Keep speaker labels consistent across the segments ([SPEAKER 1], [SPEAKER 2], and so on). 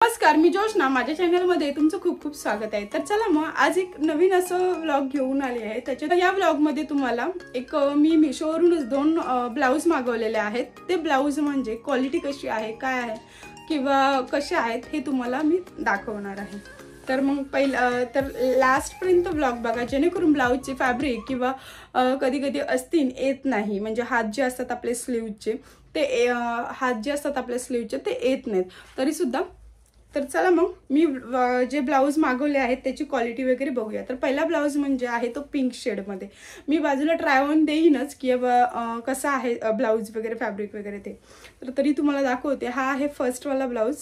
[SPEAKER 1] नमस्कार, मी जोशना. माझ्या चॅनलमध्ये तुमचं खूप खूप स्वागत आहे. तर चला मग आज एक नवीन असं व्लॉग घेऊन आले आहे. त्याच्यात या व्लॉगमध्ये तुम्हाला एक मी मिशोवरूनच 2 ब्लाऊज मागवलेले आहेत. ते ब्लाऊज म्हणजे क्वालिटी कशी आहे, काय आहे किंवा कसे आहेत हे तुम्हाला मी दाखवणार आहे. तर मग तर लास्टपर्यंत व्लॉग बघा, जेणेकरून ब्लाऊजचे फॅब्रिक किंवा कधी कधी अस्तीन येत नाही. म्हणजे हात जे असतात आपले स्लीवचे ते हात जे असतात आपल्या स्लीवचे ते येत नाहीत तरीसुद्धा. तर चला मग मी जे ब्लाऊज मागवले आहेत त्याची क्वालिटी वगैरे बघूया. तर पहिला ब्लाऊज म्हणजे आहे तो पिंक शेडमध्ये. मी बाजूला ट्राय ऑन देईनच की कसा आहे ब्लाऊज वगैरे फॅब्रिक वगैरे ते. तर तरी तुम्हाला दाखवते. हा आहे फर्स्टवाला ब्लाऊज.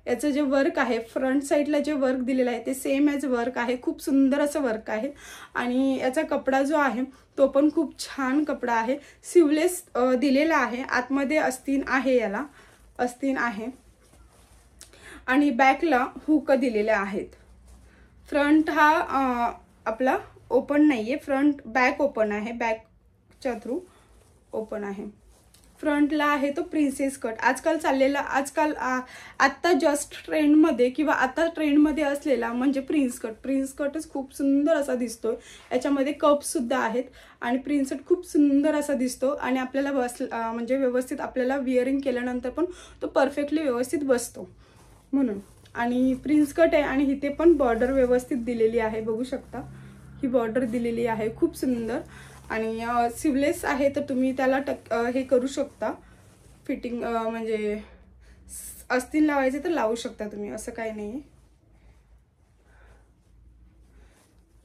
[SPEAKER 1] याचं जे वर्क आहे फ्रंट साईडला जे वर्क दिलेलं आहे ते सेम ॲज वर्क आहे. खूप सुंदर असं वर्क आहे. आणि याचा कपडा जो आहे तो पण खूप छान कपडा आहे. सिवलेस दिलेला आहे. आतमध्ये अस्तीन आहे, याला अस्तीन आहे. आणि बॅकला हुक दिलेले आहेत. फ्रंट हा आपला ओपन नाहीये, फ्रंट बॅक ओपन आहे, बॅकच्या थ्रू ओपन आहे. फ्रंटला आहे तो प्रिन्सेस कट. आजकाल चाललेला आत्ता जस्ट ट्रेंडमध्ये किंवा आता ट्रेंडमध्ये असलेला म्हणजे प्रिन्स कट. प्रिन्स कटच खूप सुंदर असा दिसतोय. याच्यामध्ये कपसुद्धा आहेत आणि प्रिन्स कट खूप सुंदर असा दिसतो. आणि आपल्याला म्हणजे व्यवस्थित आपल्याला विअरिंग केल्यानंतर पण तो परफेक्टली व्यवस्थित बसतो म्हणून. आणि प्रिन्स कट आहे आणि इथे पण बॉर्डर व्यवस्थित दिलेली आहे, बघू शकता. ही बॉर्डर दिलेली आहे खूप सुंदर. आणि सिवलेस आहे तर तुम्ही त्याला हे करू शकता फिटिंग, म्हणजे अस्तीन लावायचे तर लावू शकता तुम्ही, असं काही नाही.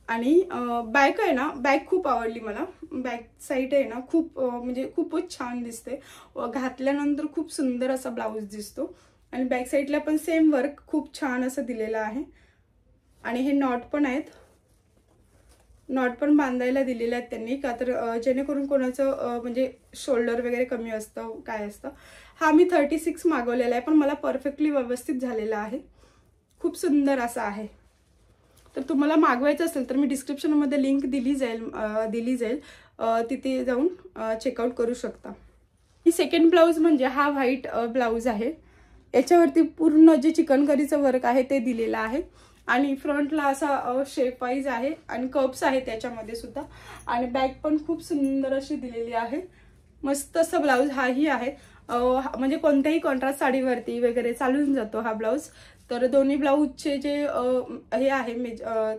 [SPEAKER 1] आणि बॅक आहे ना, बॅक खूप आवडली मला. बॅक साईड आहे ना खूप म्हणजे खूपच छान दिसते. घातल्यानंतर खूप सुंदर असा ब्लाऊज दिसतो. आणि बॅक साईडला पण सेम वर्क खूप छान असं दिलेलं आहे. आणि हे नॉट पण आहेत, नॉट पण बांधायला दिलेले आहेत त्यांनी, का तर जेणेकरून कोणाचं म्हणजे शोल्डर वगैरे कमी असतं काय असतं. हा मी 36 मागवलेला आहे पण मला परफेक्टली व्यवस्थित झालेला आहे. खूप सुंदर असा आहे. तर तुम्हाला मागवायचं असेल तर मी डिस्क्रिप्शनमध्ये लिंक दिली जाईल, तिथे जाऊन चेकआउट करू शकता. ही सेकंड ब्लाऊज म्हणजे हा व्हाईट ब्लाऊज आहे. याच्यावरती पूर्ण जे चिकनकरीचं वर्क आहे ते दिलेलं आहे. आणि फ्रंटला असा शेप वाईज आहे आणि कप्स आहे त्याच्यामध्ये सुद्धा. आणि बॅक पण खूप सुंदर अशी दिलेली आहे. मस्त असं ब्लाऊज हाही आहे. म्हणजे कोणत्याही कॉन्ट्रास्ट साडीवरती वगैरे चालून जातो हा ब्लाऊज. तर दोन्ही ब्लाऊजचे जे हे आहे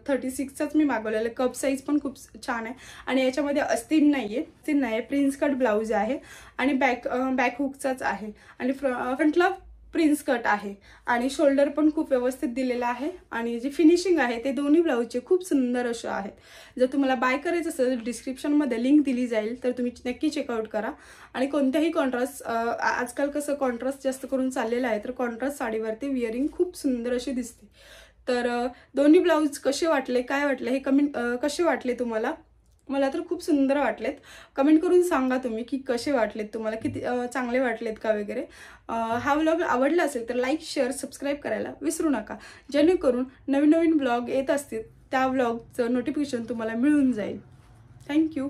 [SPEAKER 1] 36चाच मी मागवलेलं. कप साईज पण खूप छान आहे. आणि याच्यामध्ये अस्तीन नाहीये, प्रिन्स कट ब्लाऊज आहे. आणि बॅक हुकचाच आहे. आणि फ्रंटला प्रिन्स कट आहे. आणि शोल्डर पण खूप व्यवस्थित दिलेला आहे. आणि जी फिनिशिंग आहे ते दोन्ही ब्लाऊजचे खूप सुंदर असे आहेत. जर तुम्हाला बाय करायचं असेल तर डिस्क्रिप्शनमध्ये लिंक दिली जाईल, तर तुम्ही नक्की चेकआउट करा. आणि कोणत्याही कॉन्ट्रास्ट, आजकाल कसं कॉन्ट्रास्ट जास्त करून चाललेलं आहे, तर कॉन्ट्रास्ट साडीवरती विअरिंग खूप सुंदर अशी दिसते. तर दोन्ही ब्लाऊज कसे वाटले, काय वाटले हे कसे वाटले तुम्हाला? मला तर खूप सुंदर वाटलेत. कमेंट करून सांगा तुम्ही की कसे वाटलेत तुम्हाला, किती चांगले वाटलेत का वगैरे. हा व्लॉग आवडला असेल तर लाईक, शेअर, सबस्क्राईब करायला विसरू नका, जेणेकरून नवीन नवीन ब्लॉग येत असतील त्या व्लॉगचं नोटिफिकेशन तुम्हाला मिळून जाईल. थँक्यू.